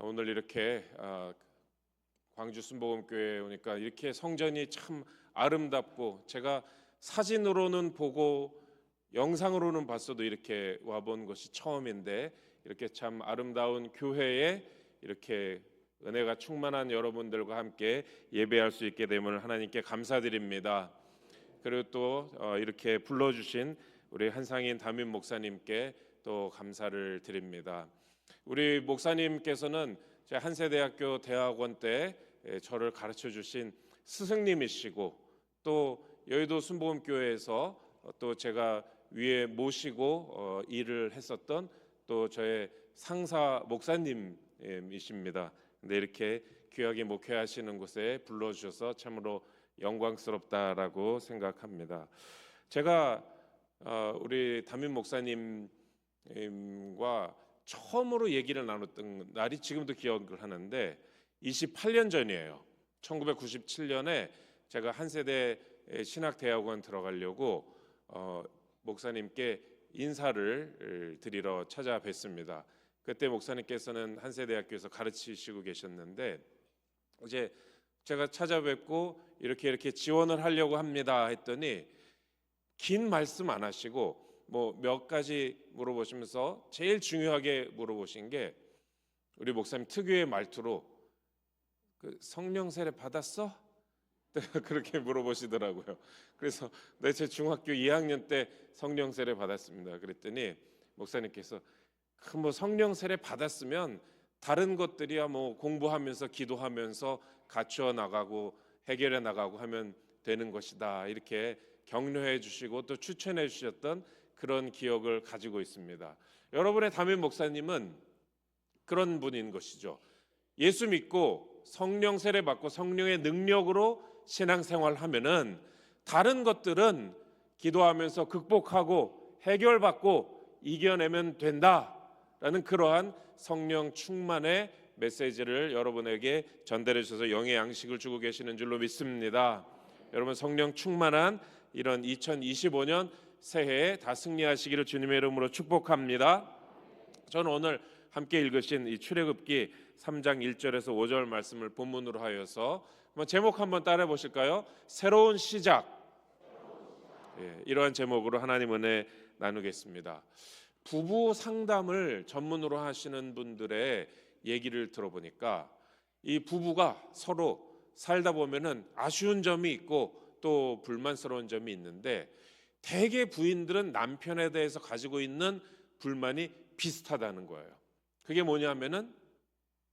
오늘 이렇게 광주 순복음교회에 오니까 이렇게 성전이 참 아름답고, 제가 사진으로는 보고 영상으로는 봤어도 이렇게 와본 것이 처음인데, 이렇게 참 아름다운 교회에 이렇게 은혜가 충만한 여러분들과 함께 예배할 수 있게 됨을 하나님께 감사드립니다. 그리고 또 이렇게 불러주신 우리 한상인 담임 목사님께 또 감사를 드립니다. 우리 목사님께서는 제 한세대학교 대학원 때 저를 가르쳐 주신 스승님이시고, 또 여의도 순복음교회에서 또 제가 위에 모시고 일을 했었던 또 저의 상사 목사님이십니다. 근데 이렇게 귀하게 목회하시는 곳에 불러주셔서 참으로 영광스럽다라고 생각합니다. 제가 우리 담임 목사님과 처음으로 얘기를 나눴던 날이 지금도 기억을 하는데 28년 전이에요. 1997년에 제가 한세대 신학대학원 들어가려고 목사님께 인사를 드리러 찾아뵀습니다. 그때 목사님께서는 한세대학교에서 가르치시고 계셨는데, 이제 제가 찾아뵙고 이렇게 지원을 하려고 합니다 했더니 긴 말씀 안 하시고 뭐 몇 가지 물어보시면서 제일 중요하게 물어보신 게, 우리 목사님 특유의 말투로 그 성령 세례 받았어? 그렇게 물어보시더라고요. 그래서 네, 제 중학교 2학년 때 성령 세례 받았습니다. 그랬더니 목사님께서 뭐 성령 세례 받았으면 다른 것들이야 뭐 공부하면서 기도하면서 갖추어 나가고 해결해 나가고 하면 되는 것이다, 이렇게 격려해 주시고 또 추천해 주셨던 그런 기억을 가지고 있습니다. 여러분의 담임 목사님은 그런 분인 것이죠. 예수 믿고 성령 세례 받고 성령의 능력으로 신앙생활 하면은 다른 것들은 기도하면서 극복하고 해결받고 이겨내면 된다라는 그러한 성령 충만의 메시지를 여러분에게 전달해 주셔서 영의 양식을 주고 계시는 줄로 믿습니다. 여러분, 성령 충만한 이런 2025년 새해에 다 승리하시기를 주님의 이름으로 축복합니다. 저는 오늘 함께 읽으신 이 출애굽기 3장 1절에서 5절 말씀을 본문으로 하여서 제목 한번 따라해 보실까요? 새로운 시작. 이러한 제목으로 하나님 은혜 나누겠습니다. 부부 상담을 전문으로 하시는 분들의 얘기를 들어보니까 이 부부가 서로 살다 보면은 아쉬운 점이 있고 또 불만스러운 점이 있는데, 대개 부인들은 남편에 대해서 가지고 있는 불만이 비슷하다는 거예요. 그게 뭐냐면은,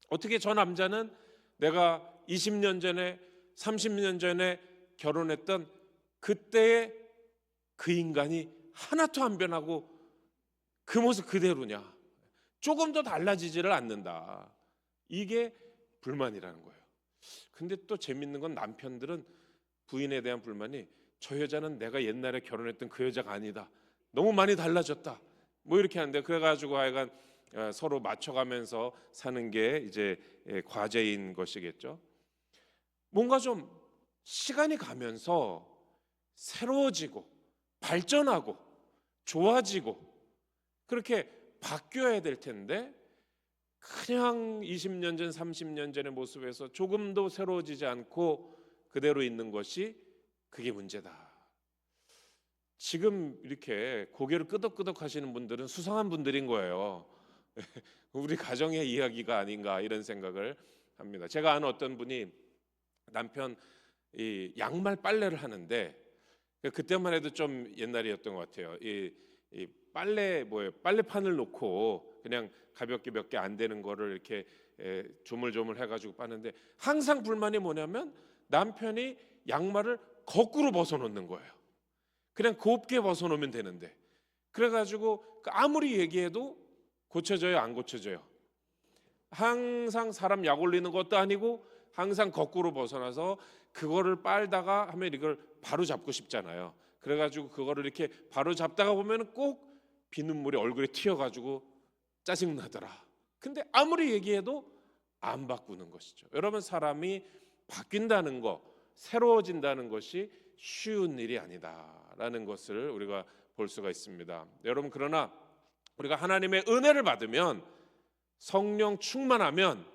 어떻게 저 남자는 내가 20년 전에 30년 전에 결혼했던 그때의 그 인간이 하나도 안 변하고 그 모습 그대로냐, 조금도 달라지지를 않는다, 이게 불만이라는 거예요. 근데 또 재밌는 건 남편들은 부인에 대한 불만이, 저 여자는 내가 옛날에 결혼했던 그 여자가 아니다, 너무 많이 달라졌다, 뭐 이렇게 하는데, 그래가지고 하여간 서로 맞춰가면서 사는 게 이제 과제인 것이겠죠. 뭔가 좀 시간이 가면서 새로워지고 발전하고 좋아지고 그렇게 바뀌어야 될 텐데, 그냥 20년 전 30년 전의 모습에서 조금도 새로워지지 않고 그대로 있는 것이, 그게 문제다. 지금 이렇게 고개를 끄덕끄덕 하시는 분들은 수상한 분들인 거예요. 우리 가정의 이야기가 아닌가, 이런 생각을 합니다. 제가 아는 어떤 분이 남편 이 양말 빨래를 하는데, 그때만 해도 좀 옛날이었던 것 같아요. 이 빨래판을 놓고 그냥 가볍게 몇 개 안 되는 거를 이렇게 조물조물 해가지고 빠는데, 항상 불만이 뭐냐면 남편이 양말을 거꾸로 벗어놓는 거예요. 그냥 곱게 벗어놓으면 되는데, 그래가지고 아무리 얘기해도 고쳐져요, 안 고쳐져요? 항상 사람 약 올리는 것도 아니고 항상 거꾸로 벗어나서 그거를 빨다가 하면 이걸 바로 잡고 싶잖아요. 그래가지고 그거를 이렇게 바로 잡다가 보면 꼭 비눗물이 얼굴에 튀어가지고 짜증나더라. 근데 아무리 얘기해도 안 바꾸는 것이죠. 여러분, 사람이 바뀐다는 거, 새로워진다는 것이 쉬운 일이 아니다라는 것을 우리가 볼 수가 있습니다. 여러분, 그러나 우리가 하나님의 은혜를 받으면, 성령 충만하면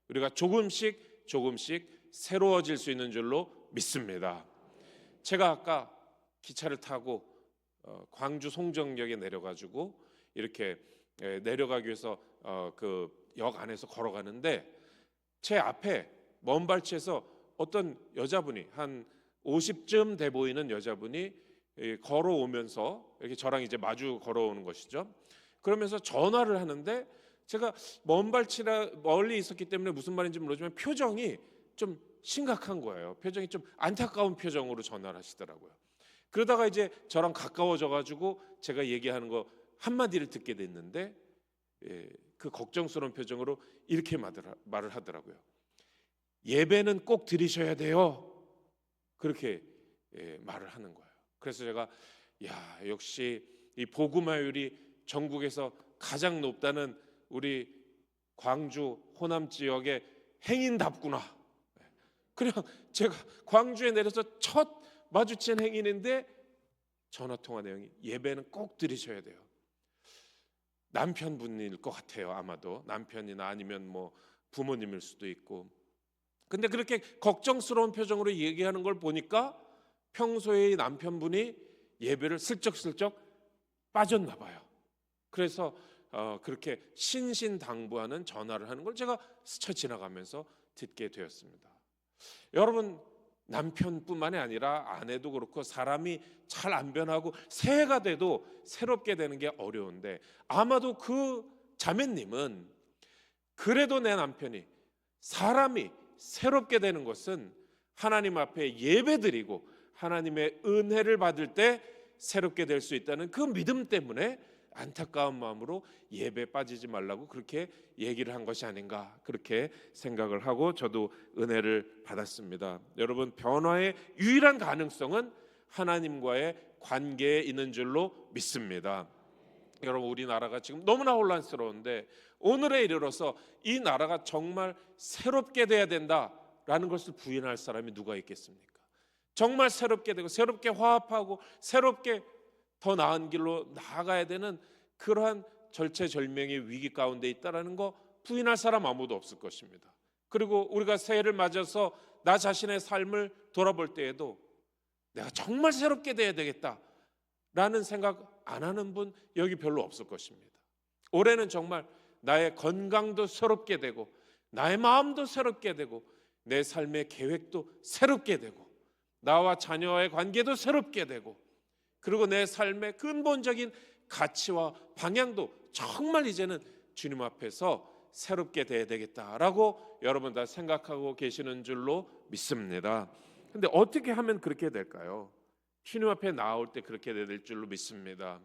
우리가 조금씩 새로워질 수 있는 줄로 믿습니다. 제가 아까 기차를 타고 광주 송정역에 내려가지고 이렇게 내려가기 위해서 그 역 안에서 걸어가는데 제 앞에 먼 발치에서 어떤 여자분이 한 50쯤 돼 보이는 여자분이 걸어오면서 이렇게 저랑 이제 마주 걸어오는 것이죠. 그러면서 전화를 하는데 제가 먼 발치라 멀리 있었기 때문에 무슨 말인지 모르지만 표정이 좀 심각한 거예요. 표정이 좀 안타까운 표정으로 전화를 하시더라고요. 그러다가 이제 저랑 가까워져 가지고 제가 얘기하는 거 한마디를 듣게 됐는데 그 걱정스러운 표정으로 이렇게 말을 하더라고요. 예배는 꼭 드리셔야 돼요. 그렇게 말을 하는 거예요. 그래서 제가 역시 이 복음화율이 전국에서 가장 높다는 우리 광주 호남 지역의 행인답구나. 그냥 제가 광주에 내려서 첫 마주친 행인인데 전화 통화 내용이 예배는 꼭 드리셔야 돼요. 남편분일 것 같아요. 아마도 남편이나 아니면 뭐 부모님일 수도 있고. 근데 그렇게 걱정스러운 표정으로 얘기하는 걸 보니까 평소에 남편분이 예배를 슬쩍슬쩍 빠졌나 봐요. 그래서 그렇게 신신당부하는 전화를 하는 걸 제가 스쳐 지나가면서 듣게 되었습니다. 여러분, 남편뿐만이 아니라 아내도 그렇고 사람이 잘 안 변하고 새해가 돼도 새롭게 되는 게 어려운데 아마도 그 자매님은 그래도 내 남편이 사람이 새롭게 되는 것은 하나님 앞에 예배드리고 하나님의 은혜를 받을 때 새롭게 될 수 있다는 그 믿음 때문에 안타까운 마음으로 예배 빠지지 말라고 그렇게 얘기를 한 것이 아닌가 그렇게 생각을 하고 저도 은혜를 받았습니다. 여러분, 변화의 유일한 가능성은 하나님과의 관계에 있는 줄로 믿습니다. 여러분, 우리나라가 지금 너무나 혼란스러운데 오늘에 이르러서 이 나라가 정말 새롭게 돼야 된다라는 것을 부인할 사람이 누가 있겠습니까? 정말 새롭게 되고 새롭게 화합하고 새롭게 더 나은 길로 나아가야 되는 그러한 절체절명의 위기 가운데 있다라는 거 부인할 사람 아무도 없을 것입니다. 그리고 우리가 새해를 맞아서 나 자신의 삶을 돌아볼 때에도 내가 정말 새롭게 돼야 되겠다라는 생각 안 하는 분 여기 별로 없을 것입니다. 올해는 정말 나의 건강도 새롭게 되고 나의 마음도 새롭게 되고 내 삶의 계획도 새롭게 되고 나와 자녀와의 관계도 새롭게 되고 그리고 내 삶의 근본적인 가치와 방향도 정말 이제는 주님 앞에서 새롭게 돼야 되겠다라고 여러분 다 생각하고 계시는 줄로 믿습니다. 근데 어떻게 하면 그렇게 될까요? 주님 앞에 나올 때 그렇게 될 줄로 믿습니다.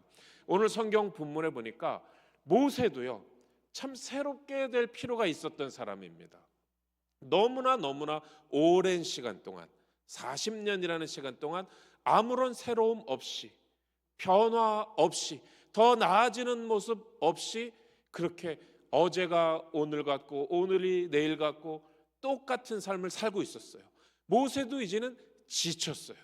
오늘 성경 본문에 보니까 모세도요 참 새롭게 될 필요가 있었던 사람입니다. 너무나 오랜 시간 동안 40년이라는 시간 동안 아무런 새로움 없이 변화 없이 더 나아지는 모습 없이 그렇게 어제가 오늘 같고 오늘이 내일 같고 똑같은 삶을 살고 있었어요. 모세도 이제는 지쳤어요.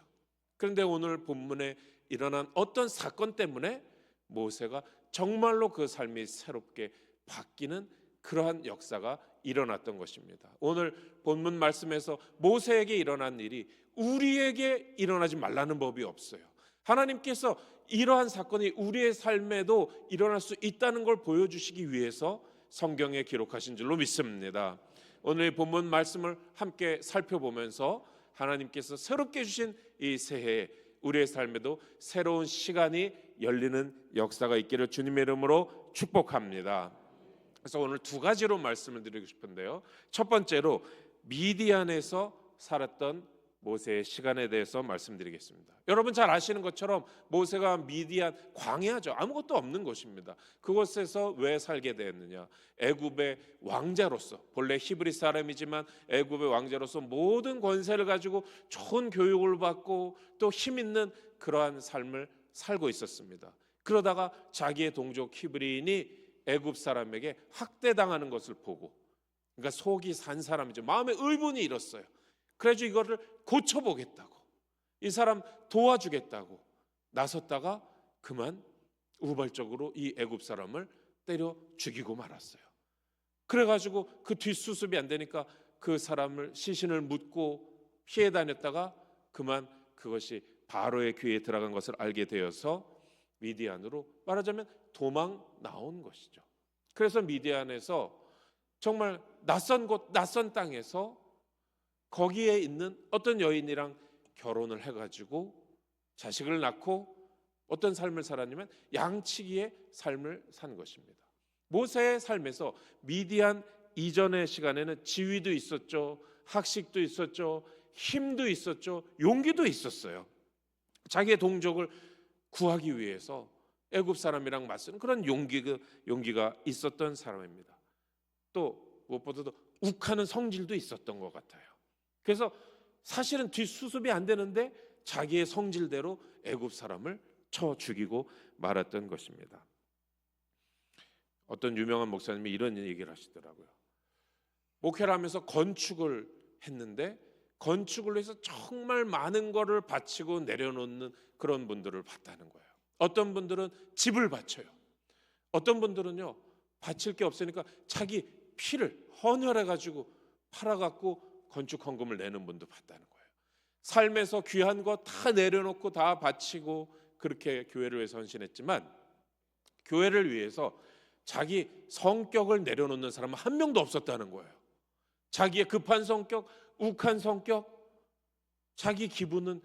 그런데 오늘 본문에 일어난 어떤 사건 때문에 모세가 정말로 그 삶이 새롭게 바뀌는 그러한 역사가 일어났던 것입니다. 오늘 본문 말씀에서 모세에게 일어난 일이 우리에게 일어나지 말라는 법이 없어요. 하나님께서 이러한 사건이 우리의 삶에도 일어날 수 있다는 걸 보여주시기 위해서 성경에 기록하신 줄로 믿습니다. 오늘 본문 말씀을 함께 살펴보면서 하나님께서 새롭게 주신 이 새해에 우리의 삶에도 새로운 시간이 열리는 역사가 있기를 주님의 이름으로 축복합니다. 그래서 오늘 두 가지로 말씀을 드리고 싶은데요. 첫 번째로 미디안에서 살았던 모세의 시간에 대해서 말씀드리겠습니다. 여러분 잘 아시는 것처럼 모세가 미디안 광야죠. 아무것도 없는 곳입니다. 그곳에서 왜 살게 되었느냐? 애굽의 왕자로서, 본래 히브리 사람이지만 애굽의 왕자로서 모든 권세를 가지고 좋은 교육을 받고 또 힘 있는 그러한 삶을 살고 있었습니다. 그러다가 자기의 동족 히브리인이 애굽 사람에게 학대당하는 것을 보고, 그러니까 속이 산 사람이죠. 마음에 의문이 일었어요. 그래서 이거를 고쳐보겠다고, 이 사람 도와주겠다고 나섰다가 그만 우발적으로 이 애굽 사람을 때려 죽이고 말았어요. 그래가지고 그 뒷수습이 안 되니까 그 사람을 시신을 묻고 피해 다녔다가 그만 그것이 바로의 귀에 들어간 것을 알게 되어서 미디안으로 말하자면 도망 나온 것이죠. 그래서 미디안에서 정말 낯선 곳, 낯선 땅에서 거기에 있는 어떤 여인이랑 결혼을 해가지고 자식을 낳고 어떤 삶을 살았냐면 양치기의 삶을 산 것입니다. 모세의 삶에서 미디안 이전의 시간에는 지위도 있었죠, 학식도 있었죠, 힘도 있었죠, 용기도 있었어요. 자기의 동족을 구하기 위해서 애굽 사람이랑 맞서는 그런 용기가 있었던 사람입니다. 또 무엇보다도 욱하는 성질도 있었던 것 같아요. 그래서 사실은 뒷수습이 안 되는데 자기의 성질대로 애굽 사람을 쳐 죽이고 말았던 것입니다. 어떤 유명한 목사님이 이런 얘기를 하시더라고요. 목회를 하면서 건축을 했는데 건축을 위해서 정말 많은 거를 바치고 내려놓는 그런 분들을 봤다는 거예요. 어떤 분들은 집을 바쳐요. 어떤 분들은요, 바칠 게 없으니까 자기 피를 헌혈해가지고 팔아갖고 건축 헌금을 내는 분도 봤다는 거예요. 삶에서 귀한 거 다 내려놓고 다 바치고 그렇게 교회를 위해서 헌신했지만 교회를 위해서 자기 성격을 내려놓는 사람은 한 명도 없었다는 거예요. 자기의 급한 성격, 욱한 성격, 자기 기분은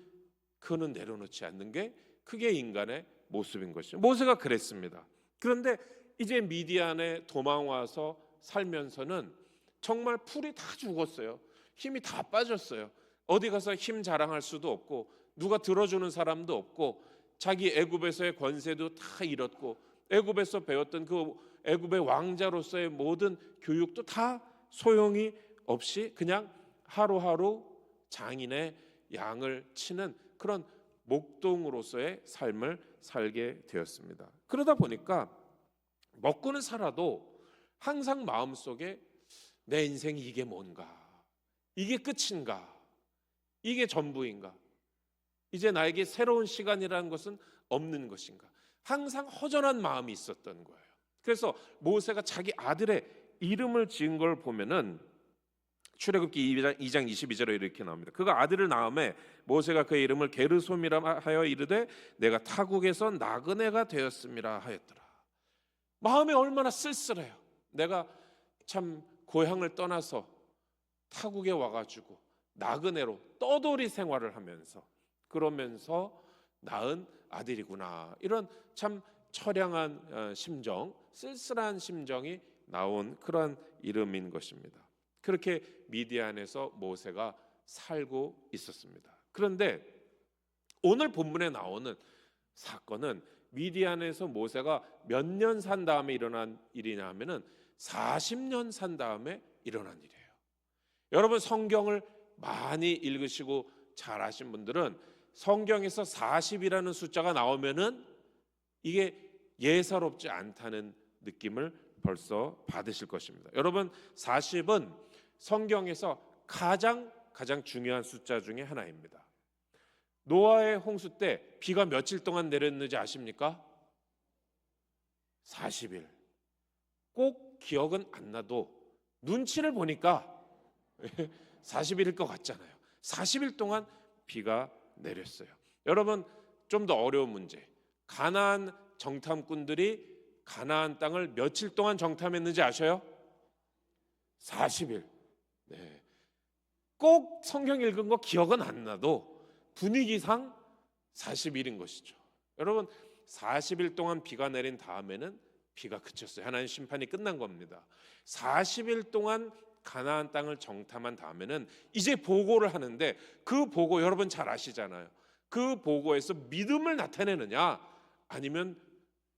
그거는 내려놓지 않는 게 그게 인간의 모습인 것이죠. 모세가 그랬습니다. 그런데 이제 미디안에 도망와서 살면서는 정말 풀이 다 죽었어요. 힘이 다 빠졌어요. 어디 가서 힘 자랑할 수도 없고 누가 들어주는 사람도 없고 자기 애굽에서의 권세도 다 잃었고 애굽에서 배웠던 그 애굽의 왕자로서의 모든 교육도 다 소용이 없이 그냥 하루하루 장인의 양을 치는 그런 목동으로서의 삶을 살게 되었습니다. 그러다 보니까 먹고는 살아도 항상 마음속에 내 인생이 이게 뭔가, 이게 끝인가, 이게 전부인가, 이제 나에게 새로운 시간이라는 것은 없는 것인가, 항상 허전한 마음이 있었던 거예요. 그래서 모세가 자기 아들의 이름을 지은 걸 보면은 출애굽기 2장 22절에 이렇게 나옵니다. 그가 아들을 낳음에 모세가 그의 이름을 게르솜이라 하여 이르되 내가 타국에서 나그네가 되었음이라 하였더라. 마음이 얼마나 쓸쓸해요. 내가 참 고향을 떠나서 타국에 와가지고 나그네로 떠돌이 생활을 하면서 그러면서 낳은 아들이구나. 이런 참 처량한 심정, 쓸쓸한 심정이 나온 그런 이름인 것입니다. 그렇게 미디안에서 모세가 살고 있었습니다. 그런데 오늘 본문에 나오는 사건은 미디안에서 모세가 몇 년 산 다음에 일어난 일이냐 하면은 40년 산 다음에 일어난 일이에요. 여러분 성경을 많이 읽으시고 잘 아신 분들은 성경에서 40이라는 숫자가 나오면은 이게 예사롭지 않다는 느낌을 벌써 받으실 것입니다. 여러분 40은 성경에서 가장 중요한 숫자 중에 하나입니다. 노아의 홍수 때 비가 며칠 동안 내렸는지 아십니까? 40일. 꼭 기억은 안 나도 눈치를 보니까 40일일 것 같잖아요. 40일 동안 비가 내렸어요. 여러분 좀 더 어려운 문제. 가나안 정탐꾼들이 가나안 땅을 며칠 동안 정탐했는지 아셔요? 40일. 네. 꼭 성경 읽은 거 기억은 안 나도 분위기상 40일인 것이죠. 여러분 40일 동안 비가 내린 다음에는 비가 그쳤어요. 하나님 심판이 끝난 겁니다. 40일 동안 가나안 땅을 정탐한 다음에는 이제 보고를 하는데 그 보고 여러분 잘 아시잖아요. 그 보고에서 믿음을 나타내느냐 아니면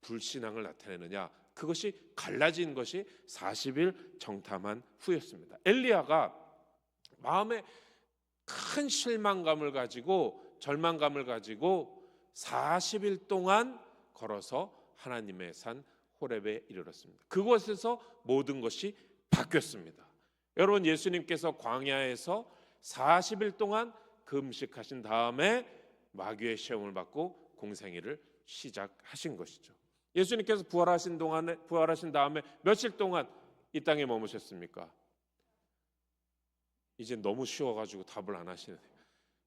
불신앙을 나타내느냐, 그것이 갈라진 것이 40일 정탐한 후였습니다. 엘리야가 마음에 큰 실망감을 가지고 절망감을 가지고 40일 동안 걸어서 하나님의 산 호렙에 이르렀습니다. 그곳에서 모든 것이 바뀌었습니다. 여러분 예수님께서 광야에서 40일 동안 금식하신 다음에 마귀의 시험을 받고 공생애를 시작하신 것이죠. 예수님께서 부활하신 다음에 며칠 동안 이 땅에 머무셨습니까? 이제 너무 쉬워가지고 답을 안 하시네요.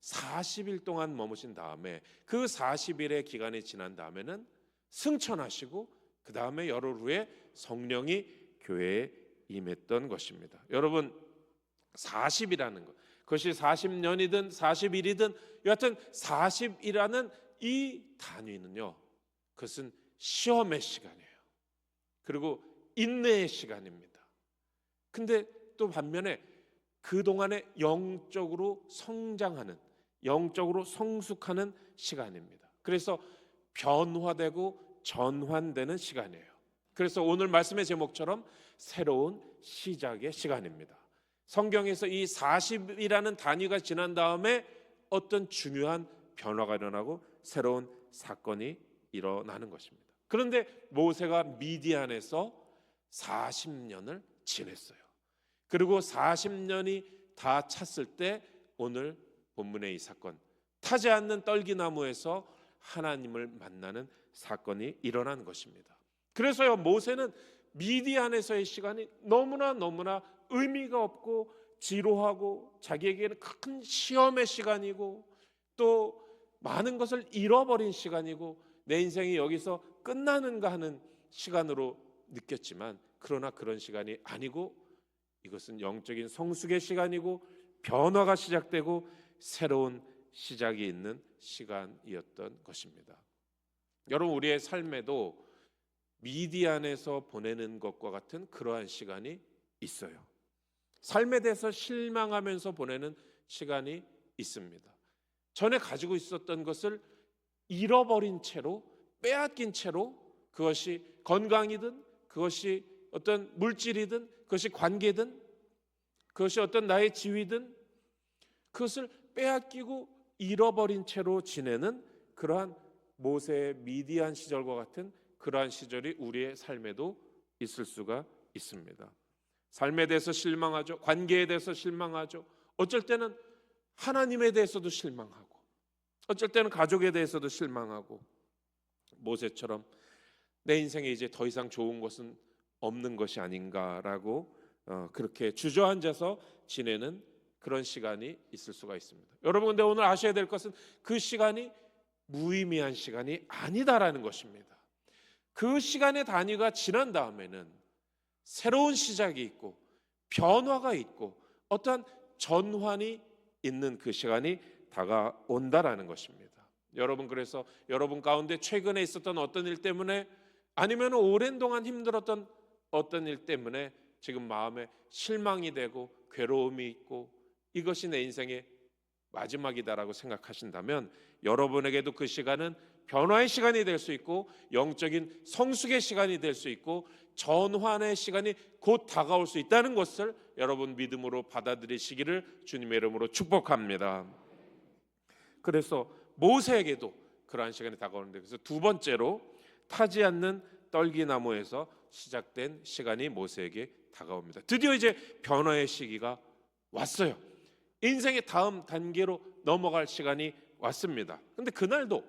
40일 동안 머무신 다음에 그 40일의 기간이 지난 다음에는 승천하시고 그 다음에 열흘 후에 성령이 교회에 임했던 것입니다. 여러분 40이라는 것, 그것이 40년이든 40일이든 여하튼 40이라는 이 단위는요, 그것은 시험의 시간이에요. 그리고 인내의 시간입니다. 근데 또 반면에 그동안에 영적으로 성장하는, 영적으로 성숙하는 시간입니다. 그래서 변화되고 전환되는 시간이에요. 그래서 오늘 말씀의 제목처럼 새로운 시작의 시간입니다. 성경에서 이 40이라는 단위가 지난 다음에 어떤 중요한 변화가 일어나고 새로운 사건이 일어나는 것입니다. 그런데 모세가 미디안에서 40년을 지냈어요. 그리고 40년이 다 찼을 때 오늘 본문의 이 사건, 타지 않는 떨기나무에서 하나님을 만나는 사건이 일어난 것입니다. 그래서요, 모세는 미디안에서의 시간이 너무나 의미가 없고 지루하고 자기에게는 큰 시험의 시간이고 또 많은 것을 잃어버린 시간이고 내 인생이 여기서 끝나는가 하는 시간으로 느꼈지만, 그러나 그런 시간이 아니고 이것은 영적인 성숙의 시간이고 변화가 시작되고 새로운 시작이 있는 시간이었던 것입니다. 여러분, 우리의 삶에도 미디안에서 보내는 것과 같은 그러한 시간이 있어요. 삶에 대해서 실망하면서 보내는 시간이 있습니다. 전에 가지고 있었던 것을 잃어버린 채로, 빼앗긴 채로, 그것이 건강이든 그것이 어떤 물질이든 그것이 관계든 그것이 어떤 나의 지위든 그것을 빼앗기고 잃어버린 채로 지내는 그러한 모세의 미디안 시절과 같은 그러한 시절이 우리의 삶에도 있을 수가 있습니다. 삶에 대해서 실망하죠. 관계에 대해서 실망하죠. 어쩔 때는 하나님에 대해서도 실망하고 어쩔 때는 가족에 대해서도 실망하고 모세처럼 내 인생에 이제 더 이상 좋은 것은 없는 것이 아닌가라고 그렇게 주저앉아서 지내는 그런 시간이 있을 수가 있습니다. 여러분, 근데 오늘 아셔야 될 것은 그 시간이 무의미한 시간이 아니다라는 것입니다. 그 시간의 단위가 지난 다음에는 새로운 시작이 있고 변화가 있고 어떠한 전환이 있는 그 시간이 다가온다라는 것입니다. 여러분, 그래서 여러분 가운데 최근에 있었던 어떤 일 때문에 아니면 오랜 동안 힘들었던 어떤 일 때문에 지금 마음에 실망이 되고 괴로움이 있고 이것이 내 인생의 마지막이다라고 생각하신다면 여러분에게도 그 시간은 변화의 시간이 될 수 있고 영적인 성숙의 시간이 될 수 있고 전환의 시간이 곧 다가올 수 있다는 것을 여러분 믿음으로 받아들이시기를 주님의 이름으로 축복합니다. 그래서 모세에게도 그러한 시간이 다가오는데, 그래서 두 번째로 타지 않는 떨기나무에서 시작된 시간이 모세에게 다가옵니다. 드디어 이제 변화의 시기가 왔어요. 인생의 다음 단계로 넘어갈 시간이 왔습니다. 근데 그날도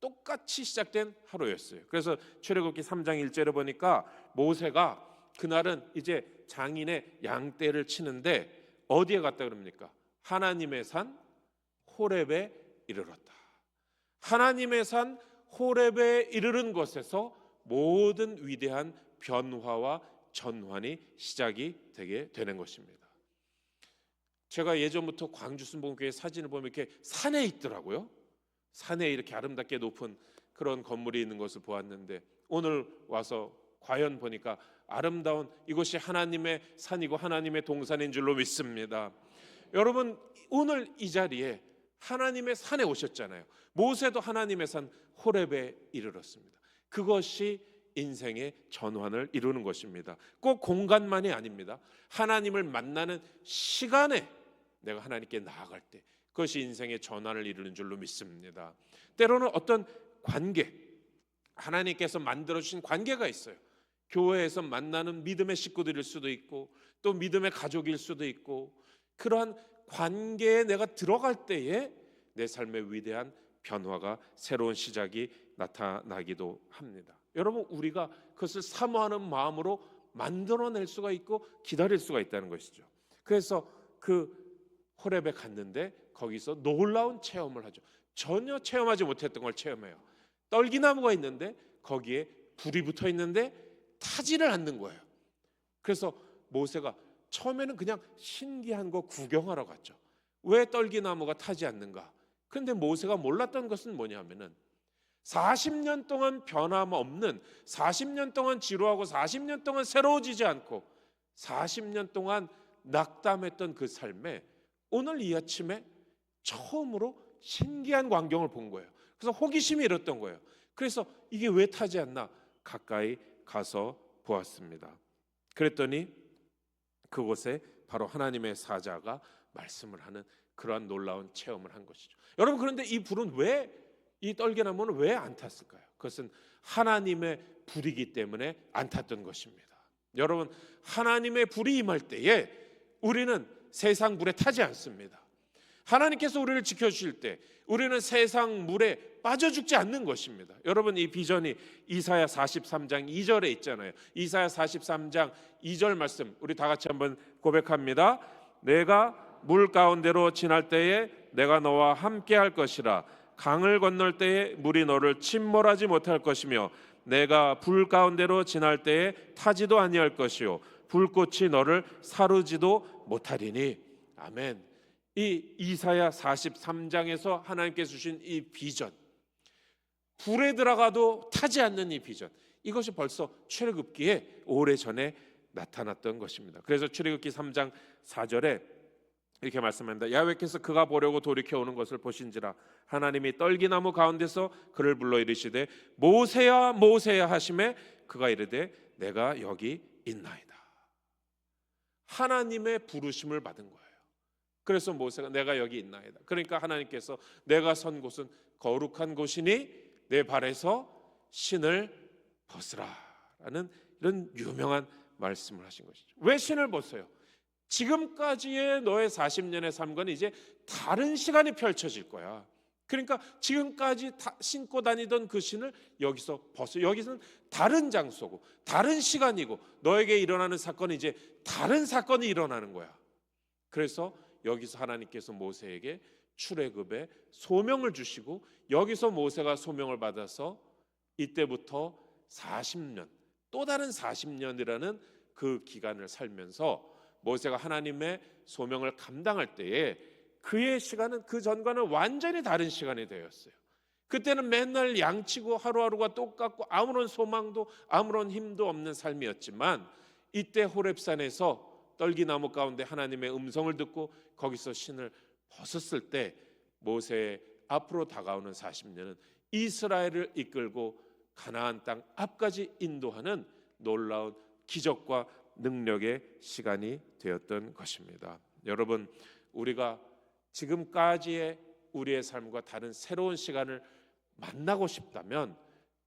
똑같이 시작된 하루였어요. 그래서 출애굽기 3장 1절에 보니까 모세가 그날은 이제 장인의 양떼를 치는데 어디에 갔다 그럽니까? 하나님의 산 호렙에 이르렀다. 하나님의 산 호렙에 이르는 곳에서 모든 위대한 변화와 전환이 시작이 되게 되는 것입니다. 제가 예전부터 광주 순복음교회 사진을 보면 이렇게 산에 있더라고요. 산에 이렇게 아름답게 높은 그런 건물이 있는 것을 보았는데 오늘 와서 과연 보니까 아름다운 이곳이 하나님의 산이고 하나님의 동산인 줄로 믿습니다. 여러분, 오늘 이 자리에 하나님의 산에 오셨잖아요. 모세도 하나님의 산 호렙에 이르렀습니다. 그것이 인생의 전환을 이루는 것입니다. 꼭 공간만이 아닙니다. 하나님을 만나는 시간에 내가 하나님께 나아갈 때 그것이 인생의 전환을 이루는 줄로 믿습니다. 때로는 어떤 관계, 하나님께서 만들어주신 관계가 있어요. 교회에서 만나는 믿음의 식구들일 수도 있고 또 믿음의 가족일 수도 있고 그러한 관계에 내가 들어갈 때에 내 삶의 위대한 변화가 새로운 시작이 나타나기도 합니다. 여러분, 우리가 그것을 사모하는 마음으로 만들어낼 수가 있고 기다릴 수가 있다는 것이죠. 그래서 그 호렙에 갔는데 거기서 놀라운 체험을 하죠. 전혀 체험하지 못했던 걸 체험해요. 떨기나무가 있는데 거기에 불이 붙어 있는데 타지를 않는 거예요. 그래서 모세가 처음에는 그냥 신기한 거 구경하러 갔죠. 왜 떨기나무가 타지 않는가? 그런데 모세가 몰랐던 것은 뭐냐면은 40년 동안 변함없는, 40년 동안 지루하고 40년 동안 새로워지지 않고 40년 동안 낙담했던 그 삶에 오늘 이 아침에 처음으로 신기한 광경을 본 거예요. 그래서 호기심이 일었던 거예요. 그래서 이게 왜 타지 않나 가까이 가서 보았습니다. 그랬더니 그곳에 바로 하나님의 사자가 말씀을 하는 그러한 놀라운 체험을 한 것이죠. 여러분, 그런데 이 불은 왜, 이 떨게나무는 왜 안 탔을까요? 그것은 하나님의 불이기 때문에 안 탔던 것입니다. 여러분, 하나님의 불이 임할 때에 우리는 세상 불에 타지 않습니다. 하나님께서 우리를 지켜주실 때 우리는 세상 물에 빠져 죽지 않는 것입니다. 여러분, 이 비전이 이사야 43장 2절에 있잖아요. 이사야 43장 2절 말씀 우리 다 같이 한번 고백합니다. 내가 물 가운데로 지날 때에 내가 너와 함께 할 것이라. 강을 건널 때에 물이 너를 침몰하지 못할 것이며 내가 불 가운데로 지날 때에 타지도 아니할 것이요 불꽃이 너를 사르지도 못하리니. 아멘. 이 이사야 43장에서 하나님께서 주신 이 비전, 불에 들어가도 타지 않는 이 비전, 이것이 벌써 출애굽기에 오래전에 나타났던 것입니다. 그래서 출애굽기 3장 4절에 이렇게 말씀합니다. 야훼께서 그가 보려고 돌이켜 오는 것을 보신지라 하나님이 떨기나무 가운데서 그를 불러 이르시되 모세야 모세야 하시매 그가 이르되 내가 여기 있나이다. 하나님의 부르심을 받은 거예요. 그래서 모세가 내가 여기 있나이다. 그러니까 하나님께서 내가 선 곳은 거룩한 곳이니 내 발에서 신을 벗으라 라는 이런 유명한 말씀을 하신 것이죠. 왜 신을 벗어요? 지금까지의 너의 40년의 삶과는 이제 다른 시간이 펼쳐질 거야. 그러니까 지금까지 신고 다니던 그 신을 여기서 벗어. 여기서는 다른 장소고 다른 시간이고 너에게 일어나는 사건은 이제 다른 사건이 일어나는 거야. 그래서 여기서 하나님께서 모세에게 출애굽의 소명을 주시고 여기서 모세가 소명을 받아서 이때부터 40년, 또 다른 40년이라는 그 기간을 살면서 모세가 하나님의 소명을 감당할 때에 그의 시간은 그 전과는 완전히 다른 시간이 되었어요. 그때는 맨날 양치고 하루하루가 똑같고 아무런 소망도 아무런 힘도 없는 삶이었지만 이때 호렙산에서 떨기나무 가운데 하나님의 음성을 듣고 거기서 신을 벗었을 때 모세의 앞으로 다가오는 40년은 이스라엘을 이끌고 가나안 땅 앞까지 인도하는 놀라운 기적과 능력의 시간이 되었던 것입니다. 여러분, 우리가 지금까지의 우리의 삶과 다른 새로운 시간을 만나고 싶다면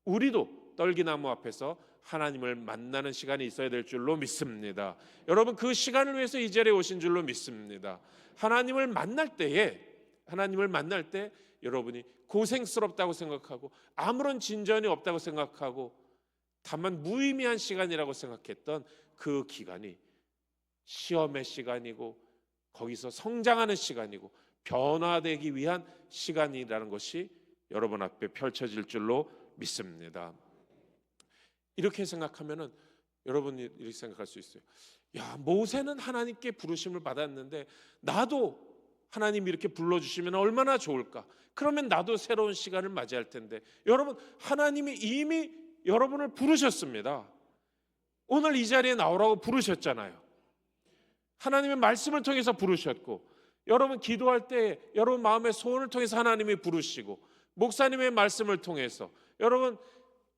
우리도 떨기나무 앞에서 하나님을 만나는 시간이 있어야 될 줄로 믿습니다. 여러분, 그 시간을 위해서 이 자리에 오신 줄로 믿습니다. 하나님을 만날 때 여러분이 고생스럽다고 생각하고 아무런 진전이 없다고 생각하고 다만 무의미한 시간이라고 생각했던 그 기간이 시험의 시간이고 거기서 성장하는 시간이고 변화되기 위한 시간이라는 것이 여러분 앞에 펼쳐질 줄로 믿습니다. 이렇게 생각하면은 여러분이 이렇게 생각할 수 있어요. 야, 모세는 하나님께 부르심을 받았는데 나도 하나님이 이렇게 불러주시면 얼마나 좋을까? 그러면 나도 새로운 시간을 맞이할 텐데. 여러분, 하나님이 이미 여러분을 부르셨습니다. 오늘 이 자리에 나오라고 부르셨잖아요. 하나님의 말씀을 통해서 부르셨고, 여러분 기도할 때 여러분 마음의 소원을 통해서 하나님이 부르시고, 목사님의 말씀을 통해서 여러분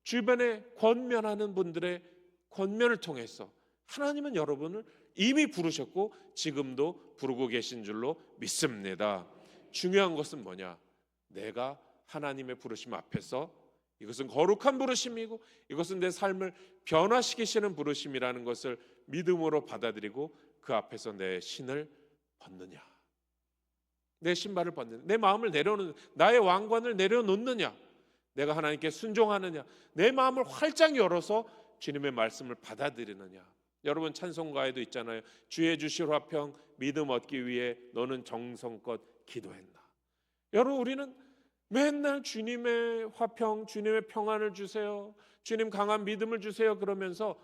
주변에 권면하는 분들의 권면을 통해서 하나님은 여러분을 이미 부르셨고 지금도 부르고 계신 줄로 믿습니다. 중요한 것은 뭐냐? 내가 하나님의 부르심 앞에서 이것은 거룩한 부르심이고 이것은 내 삶을 변화시키시는 부르심이라는 것을 믿음으로 받아들이고 그 앞에서 내 신을 벗느냐, 내 신발을 벗느냐, 내 마음을 내려놓는, 나의 왕관을 내려놓느냐, 내가 하나님께 순종하느냐, 내 마음을 활짝 열어서 주님의 말씀을 받아들이느냐. 여러분 찬송가에도 있잖아요. 주의 주실 화평 믿음 얻기 위해 너는 정성껏 기도했나. 여러분 우리는 맨날 주님의 화평, 주님의 평안을 주세요, 주님 강한 믿음을 주세요 그러면서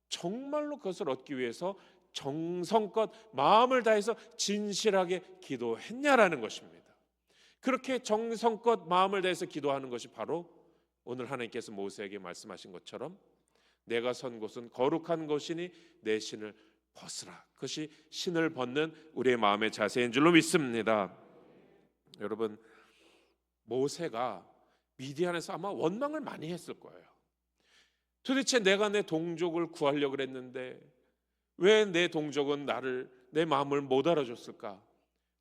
정말로 그것을 얻기 위해서 정성껏 마음을 다해서 진실하게 기도했냐라는 것입니다. 그렇게 정성껏 마음을 다해서 기도하는 것이 바로 오늘 하나님께서 모세에게 말씀하신 것처럼 내가 선 곳은 거룩한 곳이니 내 신을 벗으라. 그것이 신을 벗는 우리의 마음의 자세인 줄로 믿습니다. 여러분 모세가 미디안에서 아마 원망을 많이 했을 거예요. 도대체 내가 내 동족을 구하려고 했는데 왜 내 동족은 내 마음을 못 알아줬을까?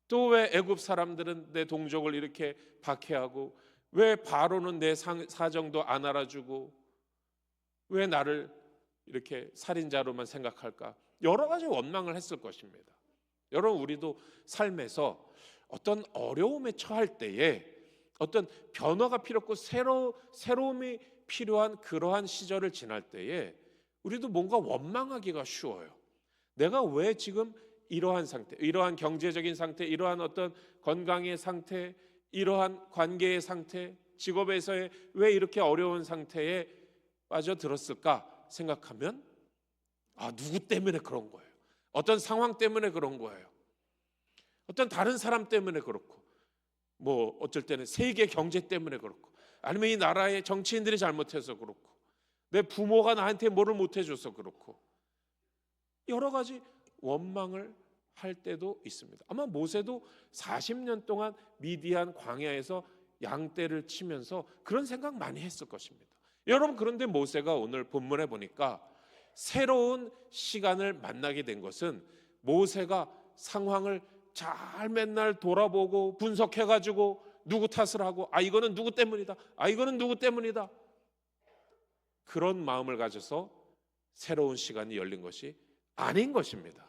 또 왜 애굽 사람들은 내 동족을 이렇게 박해하고 왜 바로는 내 사정도 안 알아주고 왜 나를 이렇게 살인자로만 생각할까? 여러 가지 원망을 했을 것입니다. 여러분 우리도 삶에서 어떤 어려움에 처할 때에 어떤 변화가 필요하고 새로움이 필요한 그러한 시절을 지날 때에 우리도 뭔가 원망하기가 쉬워요. 내가 왜 지금 이러한 상태, 이러한 경제적인 상태, 이러한 어떤 건강의 상태, 이러한 관계의 상태, 직업에서의 왜 이렇게 어려운 상태에 빠져들었을까 생각하면 누구 때문에 그런 거예요. 어떤 상황 때문에 그런 거예요. 어떤 다른 사람 때문에 그렇고 뭐 어쩔 때는 세계 경제 때문에 그렇고 아니면 이 나라의 정치인들이 잘못해서 그렇고 내 부모가 나한테 뭐를 못해줘서 그렇고 여러 가지 원망을 할 때도 있습니다. 아마 모세도 40년 동안 미디안 광야에서 양떼를 치면서 그런 생각 많이 했을 것입니다. 여러분 그런데 모세가 오늘 본문에 보니까 새로운 시간을 만나게 된 것은 모세가 상황을 잘 맨날 돌아보고 분석해가지고 누구 탓을 하고 이거는 누구 때문이다, 이거는 누구 때문이다 그런 마음을 가져서 새로운 시간이 열린 것이 아닌 것입니다.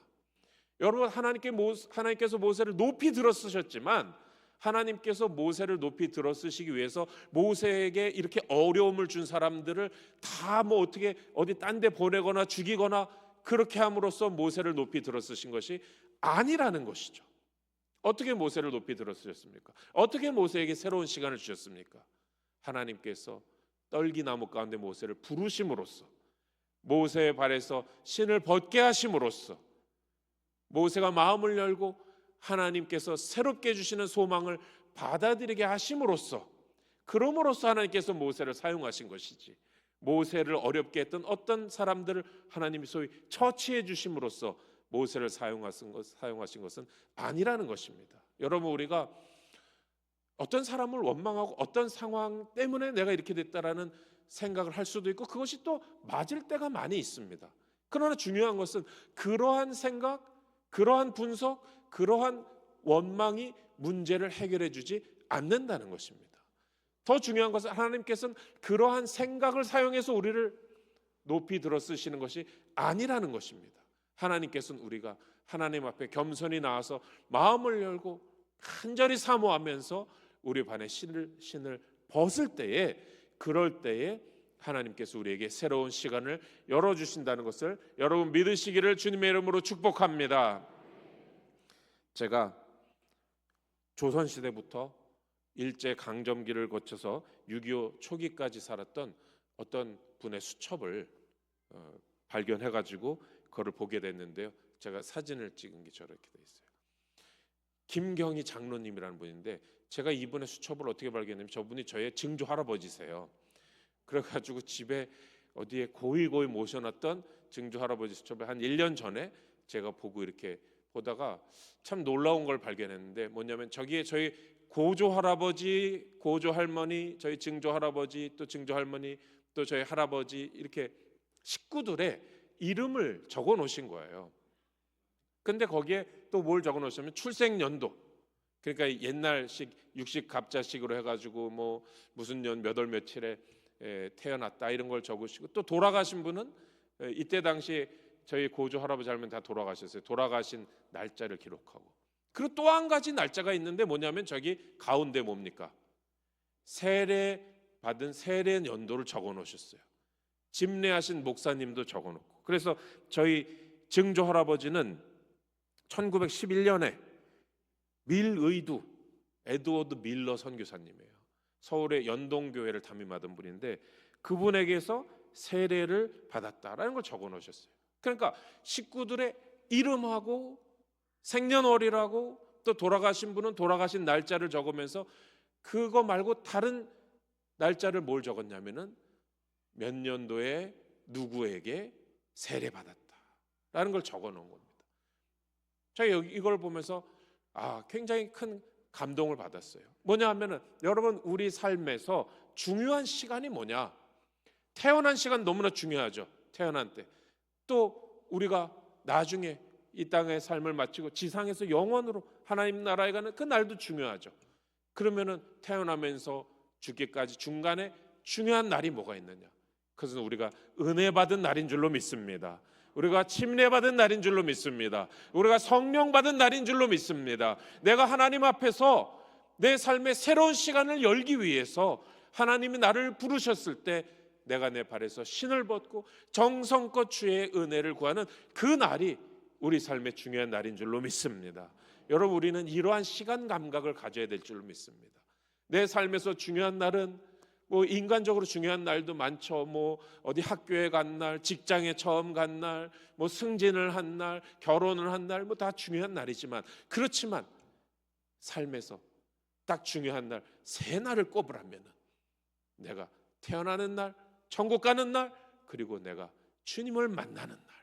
여러분 하나님께서 모세를 높이 들어쓰셨지만 하나님께서 모세를 높이 들어쓰시기 위해서 모세에게 이렇게 어려움을 준 사람들을 다 뭐 어떻게 어디 딴 데 보내거나 죽이거나 그렇게 함으로써 모세를 높이 들어쓰신 것이 아니라는 것이죠. 어떻게 모세를 높이 들어쓰셨습니까? 어떻게 모세에게 새로운 시간을 주셨습니까? 하나님께서 떨기나무 가운데 모세를 부르심으로써 모세의 발에서 신을 벗게 하심으로써 모세가 마음을 열고 하나님께서 새롭게 주시는 소망을 받아들이게 하심으로써 그럼으로써 하나님께서 모세를 사용하신 것이지 모세를 어렵게 했던 어떤 사람들을 하나님이 소위 처치해 주심으로써 모세를 사용하신 것은 아니라는 것입니다. 여러분 우리가 어떤 사람을 원망하고 어떤 상황 때문에 내가 이렇게 됐다라는 생각을 할 수도 있고 그것이 또 맞을 때가 많이 있습니다. 그러나 중요한 것은 그러한 생각, 그러한 분석, 그러한 원망이 문제를 해결해 주지 않는다는 것입니다. 더 중요한 것은 하나님께서는 그러한 생각을 사용해서 우리를 높이 들어 쓰시는 것이 아니라는 것입니다. 하나님께서는 우리가 하나님 앞에 겸손히 나와서 마음을 열고 간절히 사모하면서 우리 반의 신을 벗을 때에 그럴 때에 하나님께서 우리에게 새로운 시간을 열어주신다는 것을 여러분 믿으시기를 주님의 이름으로 축복합니다. 제가 조선시대부터 일제강점기를 거쳐서 6.25 초기까지 살았던 어떤 분의 수첩을 발견해가지고 그걸 보게 됐는데요. 제가 사진을 찍은 게 저렇게 돼 있어요. 김경희 장로님이라는 분인데 제가 이분의 수첩을 어떻게 발견했냐면 저분이 저의 증조 할아버지세요. 그래가지고 집에 어디에 고이 모셔놨던 증조 할아버지 수첩을 한 1년 전에 제가 보고 이렇게 보다가 참 놀라운 걸 발견했는데 뭐냐면 저기에 저희 고조 할아버지, 고조 할머니, 저희 증조 할아버지, 또 증조 할머니, 또 저희 할아버지 이렇게 식구들의 이름을 적어 놓으신 거예요. 근데 거기에 또 뭘 적어 놓으셨냐면 출생 연도. 그러니까 옛날식 육식 갑자식으로 해가지고 뭐 무슨 년 몇 월 며칠에 태어났다 이런 걸 적으시고 또 돌아가신 분은 이때 당시 저희 고조 할아버지 할머니 다 돌아가셨어요. 돌아가신 날짜를 기록하고 그리고 또 한 가지 날짜가 있는데 뭐냐면 저기 가운데 뭡니까? 세례 받은 세례 연도를 적어 놓으셨어요. 집례하신 목사님도 적어 놓고 그래서 저희 증조 할아버지는 1911년에 밀의두 에드워드 밀러 선교사님이에요. 서울의 연동교회를 담임하던 분인데 그분에게서 세례를 받았다라는 걸 적어 놓으셨어요. 그러니까 식구들의 이름하고 생년월일하고 또 돌아가신 분은 돌아가신 날짜를 적으면서 그거 말고 다른 날짜를 뭘 적었냐면은 몇 년도에 누구에게 세례받았다라는 걸 적어 놓은 겁니다. 제가 이걸 보면서 굉장히 큰 감동을 받았어요. 뭐냐 하면은 여러분, 우리 삶에서 중요한 시간이 뭐냐? 태어난 시간 너무나 중요하죠. 태어난 때. 또 우리가 나중에 이 땅의 삶을 마치고 지상에서 영원으로 하나님 나라에 가는 그 날도 중요하죠. 그러면은 태어나면서 죽기까지 중간에 중요한 날이 뭐가 있느냐? 그것은 우리가 은혜 받은 날인 줄로 믿습니다. 우리가 침례 받은 날인 줄로 믿습니다. 우리가 성령 받은 날인 줄로 믿습니다. 내가 하나님 앞에서 내 삶의 새로운 시간을 열기 위해서 하나님이 나를 부르셨을 때 내가 내 발에서 신을 벗고 정성껏 주의 은혜를 구하는 그 날이 우리 삶의 중요한 날인 줄로 믿습니다. 여러분, 우리는 이러한 시간 감각을 가져야 될 줄로 믿습니다. 내 삶에서 중요한 날은 인간적으로 중요한 날도 많죠. 어디 학교에 간 날, 직장에 처음 간 날, 승진을 한 날, 결혼을 한 날, 다 중요한 날이지만, 그렇지만 삶에서 딱 중요한 날 세 날을 꼽으라면 내가 태어나는 날, 천국 가는 날, 그리고 내가 주님을 만나는 날,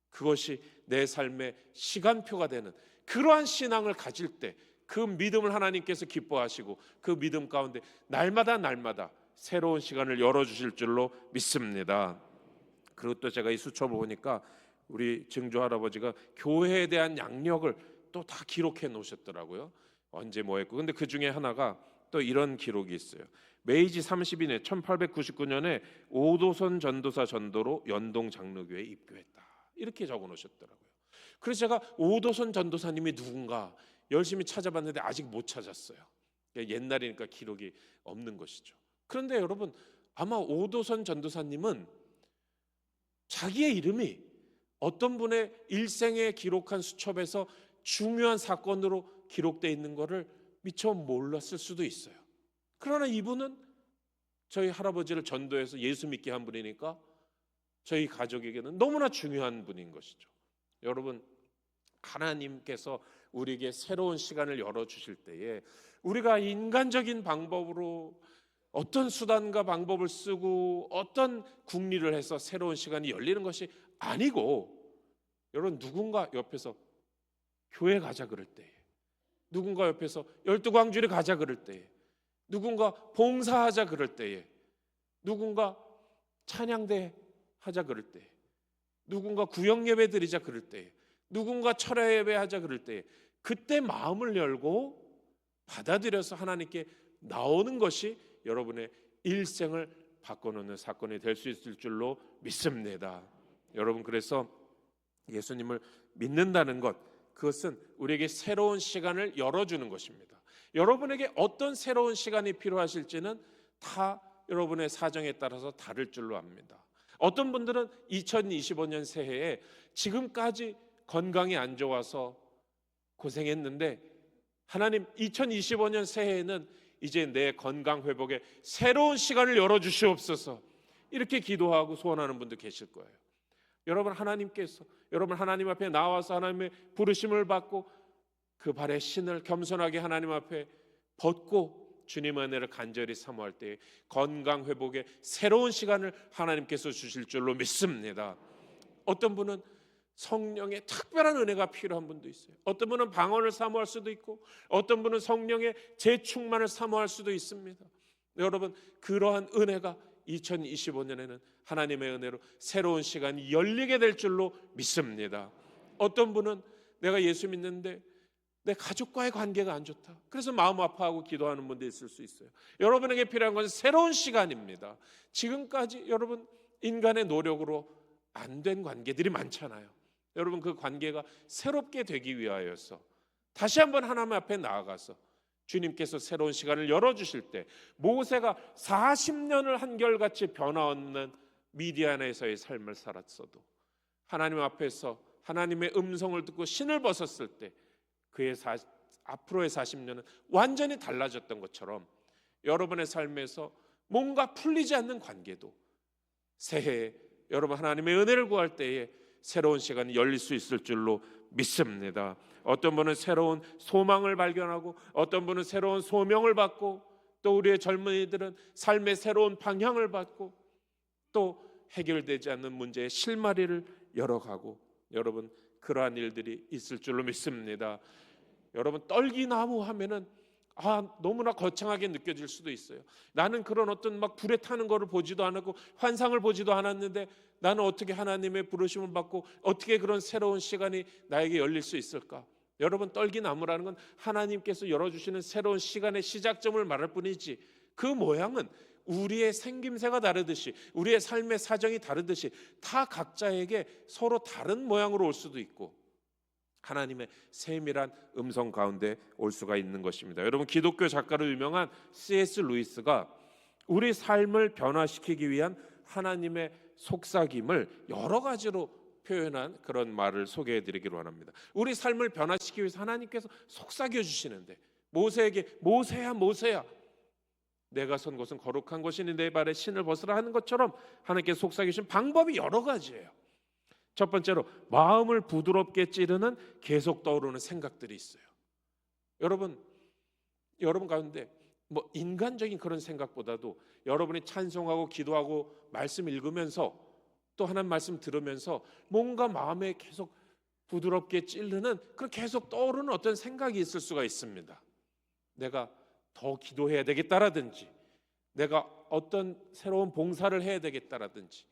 그것이 내 삶의 시간표가 되는 그러한 신앙을 가질 때 그 믿음을 하나님께서 기뻐하시고 그 믿음 가운데 날마다 새로운 시간을 열어주실 줄로 믿습니다. 그리고 또 제가 이 수첩을 보니까 우리 증조 할아버지가 교회에 대한 양력을 또 다 기록해 놓으셨더라고요. 언제 뭐 했고. 근데 그 중에 하나가 또 이런 기록이 있어요. 메이지 32년 1899년에 오도선 전도사 전도로 연동 장로교회에 입교했다. 이렇게 적어 놓으셨더라고요. 그래서 제가 오도선 전도사님이 누군가 열심히 찾아봤는데 아직 못 찾았어요. 옛날이니까 기록이 없는 것이죠. 그런데 여러분, 아마 오도선 전도사님은 자기의 이름이 어떤 분의 일생에 기록한 수첩에서 중요한 사건으로 기록되어 있는 것을 미처 몰랐을 수도 있어요. 그러나 이분은 저희 할아버지를 전도해서 예수 믿게 한 분이니까 저희 가족에게는 너무나 중요한 분인 것이죠. 여러분, 하나님께서 우리에게 새로운 시간을 열어주실 때에 우리가 인간적인 방법으로 어떤 수단과 방법을 쓰고 어떤 궁리를 해서 새로운 시간이 열리는 것이 아니고, 여러분, 누군가 옆에서 교회 가자 그럴 때에, 누군가 옆에서 12광주리 가자 그럴 때에, 누군가 봉사하자 그럴 때에, 누군가 찬양대 하자 그럴 때에, 누군가 구역예배 드리자 그럴 때에, 누군가 철야예배 하자 그럴 때에, 그때 마음을 열고 받아들여서 하나님께 나오는 것이 여러분의 일생을 바꿔놓는 사건이 될 수 있을 줄로 믿습니다. 여러분, 그래서 예수님을 믿는다는 것, 그것은 우리에게 새로운 시간을 열어주는 것입니다. 여러분에게 어떤 새로운 시간이 필요하실지는 다 여러분의 사정에 따라서 다를 줄로 압니다. 어떤 분들은 2025년 새해에 지금까지 건강이 안 좋아서 고생했는데 하나님, 2025년 새해에는 이제 내 건강 회복에 새로운 시간을 열어주시옵소서, 이렇게 기도하고 소원하는 분도 계실 거예요. 여러분, 하나님께서 여러분 하나님 앞에 나와서 하나님의 부르심을 받고 그 발에 신을 겸손하게 하나님 앞에 벗고 주님의 은혜를 간절히 사모할 때 건강 회복의 새로운 시간을 하나님께서 주실 줄로 믿습니다. 어떤 분은 성령의 특별한 은혜가 필요한 분도 있어요. 어떤 분은 방언을 사모할 수도 있고, 어떤 분은 성령의 재충만을 사모할 수도 있습니다. 여러분, 그러한 은혜가 2025년에는 하나님의 은혜로 새로운 시간이 열리게 될 줄로 믿습니다. 어떤 분은 내가 예수 믿는데 내 가족과의 관계가 안 좋다, 그래서 마음 아파하고 기도하는 분도 있을 수 있어요. 여러분에게 필요한 것은 새로운 시간입니다. 지금까지 여러분 인간의 노력으로 안 된 관계들이 많잖아요. 여러분, 그 관계가 새롭게 되기 위하여서 다시 한번 하나님 앞에 나아가서 주님께서 새로운 시간을 열어주실 때, 모세가 40년을 한결같이 변화없는 미디안에서의 삶을 살았어도 하나님 앞에서 하나님의 음성을 듣고 신을 벗었을 때 그의 앞으로의 40년은 완전히 달라졌던 것처럼 여러분의 삶에서 뭔가 풀리지 않는 관계도 새해에 여러분 하나님의 은혜를 구할 때에 새로운 시간이 열릴 수 있을 줄로 믿습니다. 어떤 분은 새로운 소망을 발견하고 어떤 분은 새로운 소명을 받고 또 우리의 젊은이들은 삶의 새로운 방향을 받고 또 해결되지 않는 문제의 실마리를 열어가고 여러분 그러한 일들이 있을 줄로 믿습니다. 여러분 떨기나무 하면은 너무나 거창하게 느껴질 수도 있어요. 나는 그런 어떤 막 불에 타는 거를 보지도 않았고 환상을 보지도 않았는데 나는 어떻게 하나님의 부르심을 받고 어떻게 그런 새로운 시간이 나에게 열릴 수 있을까? 여러분 떨기나무라는 건 하나님께서 열어주시는 새로운 시간의 시작점을 말할 뿐이지 그 모양은 우리의 생김새가 다르듯이 우리의 삶의 사정이 다르듯이 다 각자에게 서로 다른 모양으로 올 수도 있고 하나님의 세밀한 음성 가운데 올 수가 있는 것입니다. 여러분 기독교 작가로 유명한 C.S. 루이스가 우리 삶을 변화시키기 위한 하나님의 속삭임을 여러 가지로 표현한 그런 말을 소개해 드리기로 합니다. 우리 삶을 변화시키기 위해서 하나님께서 속삭여 주시는데 모세에게 모세야 내가 선 곳은 거룩한 곳이니 내 발에 신을 벗으라 하는 것처럼 하나님께서 속삭여 주신 방법이 여러 가지예요. 첫 번째로 마음을 부드럽게 찌르는 계속 떠오르는 생각들이 있어요. 여러분 가운데 뭐 인간적인 그런 생각보다도 여러분이 찬송하고 기도하고 말씀 읽으면서 또 하나님 말씀 들으면서 뭔가 마음에 계속 부드럽게 찌르는 그런 계속 떠오르는 어떤 생각이 있을 수가 있습니다. 내가 더 기도해야 되겠다라든지 내가 어떤 새로운 봉사를 해야 되겠다라든지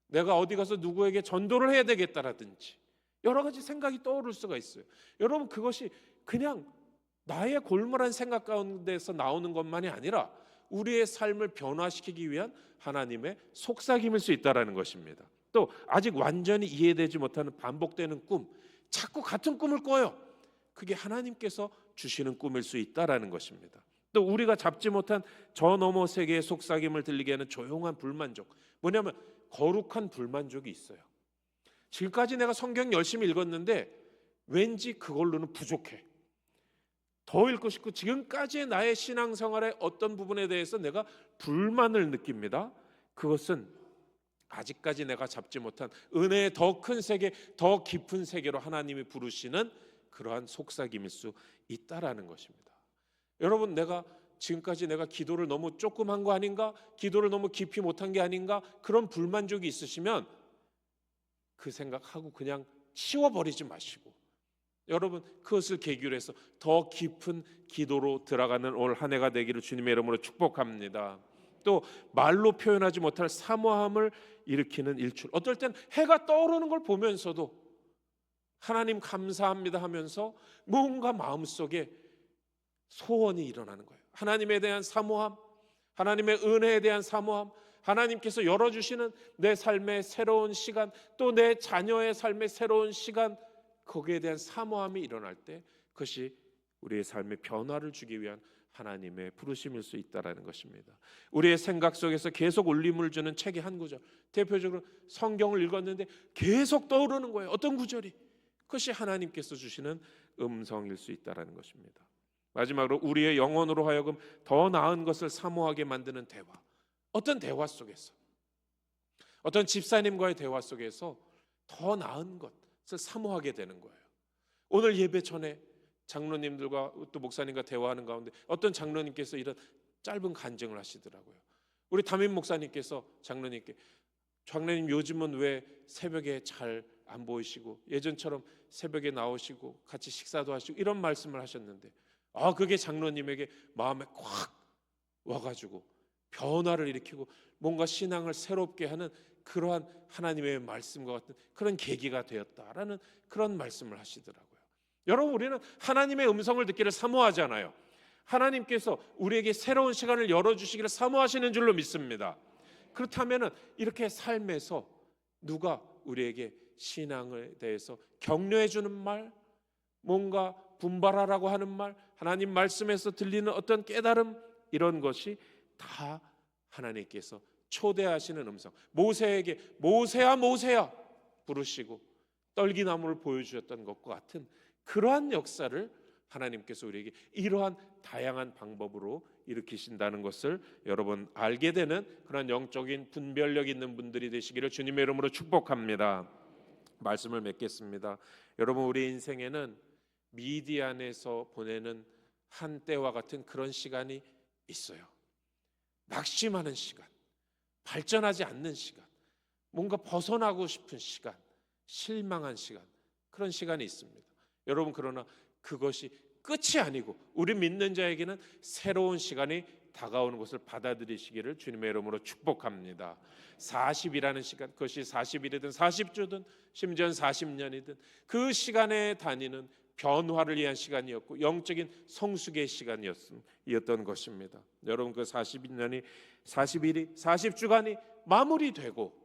내가 어디 가서 누구에게 전도를 해야 되겠다라든지 여러 가지 생각이 떠오를 수가 있어요. 여러분 그것이 그냥 나의 골몰한 생각 가운데서 나오는 것만이 아니라 우리의 삶을 변화시키기 위한 하나님의 속삭임일 수 있다는 것입니다. 또 아직 완전히 이해되지 못하는 반복되는 꿈, 자꾸 같은 꿈을 꿔요. 그게 하나님께서 주시는 꿈일 수 있다는 것입니다. 또 우리가 잡지 못한 저 너머 세계의 속삭임을 들리게 하는 조용한 불만족, 뭐냐면 거룩한 불만족이 있어요. 지금까지 내가 성경 열심히 읽었는데 왠지 그걸로는 부족해. 더 읽고 싶고 지금까지의 나의 신앙생활의 어떤 부분에 대해서 내가 불만을 느낍니다. 그것은 아직까지 내가 잡지 못한 은혜의 더 큰 세계, 더 깊은 세계로 하나님이 부르시는 그러한 속삭임일 수 있다라는 것입니다. 여러분 지금까지 내가 기도를 너무 조금 한 거 아닌가? 기도를 너무 깊이 못한 게 아닌가? 그런 불만족이 있으시면 그 생각하고 그냥 치워버리지 마시고 여러분 그것을 계기로 해서 더 깊은 기도로 들어가는 올 한 해가 되기를 주님의 이름으로 축복합니다. 또 말로 표현하지 못할 사모함을 일으키는 일출. 어떨 땐 해가 떠오르는 걸 보면서도 하나님 감사합니다 하면서 뭔가 마음속에 소원이 일어나는 거예요. 하나님에 대한 사모함, 하나님의 은혜에 대한 사모함, 하나님께서 열어주시는 내 삶의 새로운 시간, 또 내 자녀의 삶의 새로운 시간, 거기에 대한 사모함이 일어날 때 그것이 우리의 삶의 변화를 주기 위한 하나님의 부르심일 수 있다는 것입니다. 우리의 생각 속에서 계속 울림을 주는 책의 한 구절, 대표적으로 성경을 읽었는데 계속 떠오르는 거예요. 어떤 구절이? 그것이 하나님께서 주시는 음성일 수 있다는 것입니다. 마지막으로 우리의 영혼으로 하여금 더 나은 것을 사모하게 만드는 대화. 어떤 대화 속에서, 어떤 집사님과의 대화 속에서 더 나은 것을 사모하게 되는 거예요. 오늘 예배 전에 장로님들과 또 목사님과 대화하는 가운데 어떤 장로님께서 이런 짧은 간증을 하시더라고요. 우리 담임 목사님께서 장로님 요즘은 왜 새벽에 잘 안 보이시고 예전처럼 새벽에 나오시고 같이 식사도 하시고 이런 말씀을 하셨는데 그게 장로님에게 마음에 콱 와가지고 변화를 일으키고 뭔가 신앙을 새롭게 하는 그러한 하나님의 말씀과 같은 그런 계기가 되었다라는 그런 말씀을 하시더라고요. 여러분 우리는 하나님의 음성을 듣기를 사모하잖아요. 하나님께서 우리에게 새로운 시간을 열어주시기를 사모하시는 줄로 믿습니다. 그렇다면 이렇게 삶에서 누가 우리에게 신앙에 대해서 격려해 주는 말, 뭔가 분발하라고 하는 말, 하나님 말씀에서 들리는 어떤 깨달음, 이런 것이 다 하나님께서 초대하시는 음성. 모세에게 모세야 부르시고 떨기나무를 보여주셨던 것과 같은 그러한 역사를 하나님께서 우리에게 이러한 다양한 방법으로 일으키신다는 것을 여러분 알게 되는 그런 영적인 분별력 있는 분들이 되시기를 주님의 이름으로 축복합니다. 말씀을 맺겠습니다. 여러분, 우리 인생에는 미디안에서 보내는 한때와 같은 그런 시간이 있어요. 낙심하는 시간, 발전하지 않는 시간, 뭔가 벗어나고 싶은 시간, 실망한 시간, 그런 시간이 있습니다. 여러분, 그러나 그것이 끝이 아니고 우리 믿는 자에게는 새로운 시간이 다가오는 것을 받아들이시기를 주님의 이름으로 축복합니다. 40이라는 시간, 그것이 40일이든 40주든 심지어 40년이든 그 시간의 단위는 변화를 위한 시간이었고 영적인 성숙의 시간이었던 것입니다. 여러분, 그 40년이 40일이 40주간이 마무리되고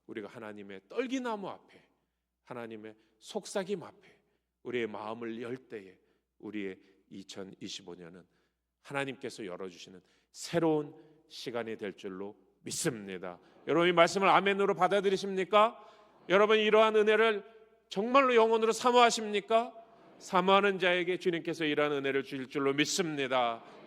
우리가 하나님의 떨기나무 앞에, 하나님의 속삭임 앞에 우리의 마음을 열 때에 우리의 2025년은 하나님께서 열어주시는 새로운 시간이 될 줄로 믿습니다. 여러분, 이 말씀을 아멘으로 받아들이십니까? 여러분, 이러한 은혜를 정말로 영혼으로 사모하십니까? 사모하는 자에게 주님께서 이러한 은혜를 주실 줄로 믿습니다.